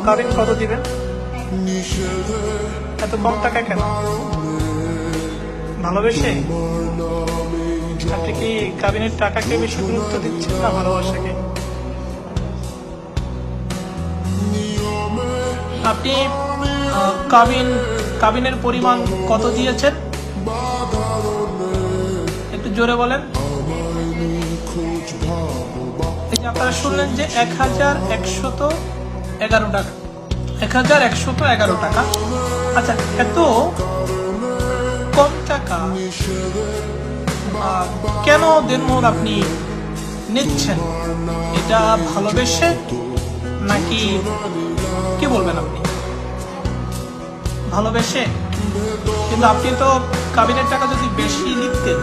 কাবিন কত দিবেন? এত কম টাকা কেন? ভালোবেসে? আপনি কি কাবিনের টাকাকে বেশি গুরুত্ব দিচ্ছেন না ভালোবাসাকে? আপনি কাবিনের পরিমাণ কত দিয়েছেন? একটু জোরে বলেন। আপনারা শুনলেন যে 1111 টাকা, 1111 টাকা। আচ্ছা, এত কম টাকা কেন দেনমোহর আপনি নিচ্ছেন? এটা ভালোবেসে নাকি কি বলবেন আপনি? ভালোবেসে? কিন্তু আপনি তো কাবিনের টাকা যদি বেশি লিখতেন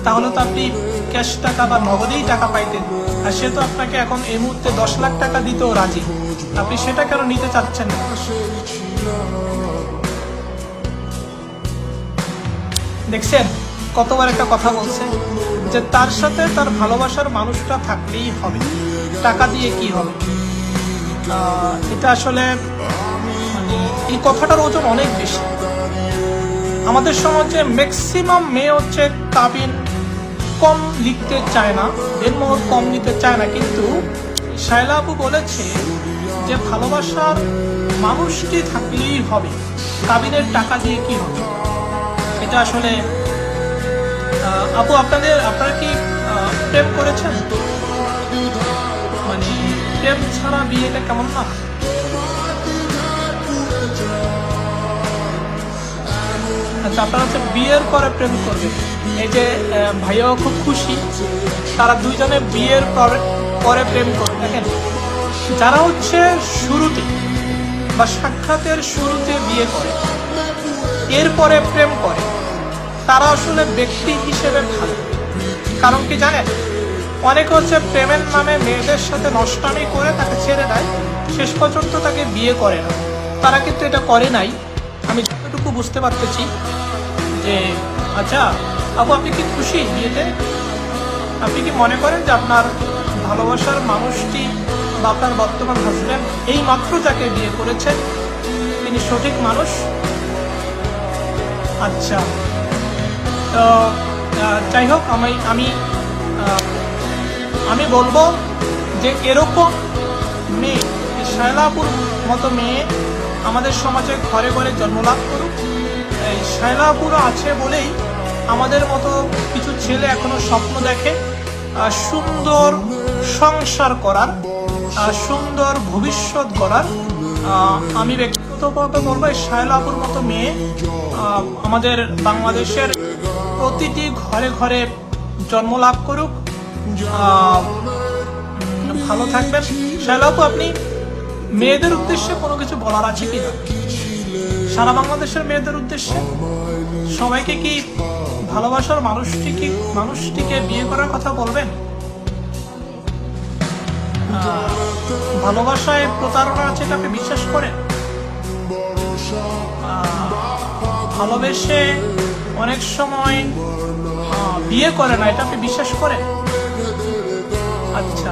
তাহলে তো আপনি ক্যাশ টাকা বা নগদেই টাকা পাইতেন। আর সে তো আপনাকে এখন এই মুহূর্তে 10 লাখ টাকা দিতেও রাজি। আপনি সেটা কেন নিতে চাচ্ছেন না? দেখছেন কতবার একটা কথা বলছে যে তার সাথে তার ভালোবাসার মানুষটা থাকলেই হবে, টাকা দিয়ে কি হবে। এটা আসলে এই কথাটার ওজন অনেক বেশি। আমাদের সমাজে ম্যাক্সিমাম মেয়ে হচ্ছে কাবিন কম লিখতে চায় না, দেনমোহর কম নিতে চায় না, কিন্তু শায়লা আপু বলেছে যে ভালোবাসার মানুষটি থাকলেই হবে, কাবিনের টাকা দিয়ে কি হবে। এটা আসলে আপু আপনারা কি প্রেম করেছেন? মানে প্রেম ছাড়া বিয়েটা কেমন না? আচ্ছা, আপনারা হচ্ছে বিয়ের পরে প্রেম করবেন। এই যে ভাইয়াও খুব খুশি, তারা দুইজনে বিয়ের পরে প্রেম করে। দেখেন, যারা হচ্ছে শুরুতে বা সাক্ষাতের শুরুতে বিয়ে করে এরপরে প্রেম করে তারা আসলে ব্যক্তি হিসেবে ভালো। কারণ কি জানেন, অনেকে হচ্ছে প্রেমের নামে মেয়েদের সাথে নষ্টামি করে তাকে ছেড়ে দেয়, শেষ পর্যন্ত তাকে বিয়ে করে না। তারা কিন্তু এটা করে নাই, আমি যতটুকু বুঝতে পারতেছি। যে আচ্ছা আপু, আপনি কি খুশি বিয়েতে? আপনি কি মনে করেন যে আপনার ভালোবাসার মানুষটি বা আপনার বর্তমান হাজব্যান্ড এই মাত্র যাকে বিয়ে করেছেন তিনি সঠিক মানুষ? আচ্ছা, তো যাই হোক, আমি বলবো যে এরকম মেয়ে, শায়লাপুর মতো মেয়ে আমাদের সমাজে ঘরে ঘরে জন্মলাভ করুক। এই শায়লাপুরও আছে বলেই আমাদের মতো কিছু ছেলে এখনো স্বপ্ন দেখে সুন্দর সংসার করার, সুন্দর ভবিষ্যৎ গড়ার। আমি ব্যক্তিগতভাবে বলবো এই শায়লাপুর মতো মেয়ে আমাদের বাংলাদেশের প্রতিটি ঘরে ঘরে জন্মলাভ করুক। ভালো থাকবেন। শায়লাপু, আপনি মেয়েদের উদ্দেশ্যে কোনো কিছু বলার আছে কিনা? সারা বাংলাদেশের মেয়েদের উদ্দেশ্যে সবাইকে কি ভালোবাসার মানুষটিকে বিয়ে করার কথা বলবেন? ভালোবাসায় প্রতারণা আছে এটা আপনি বিশ্বাস করেন? ভালোবেসে অনেক সময় বিয়ে করে না এটা আপনি বিশ্বাস করেন? আচ্ছা।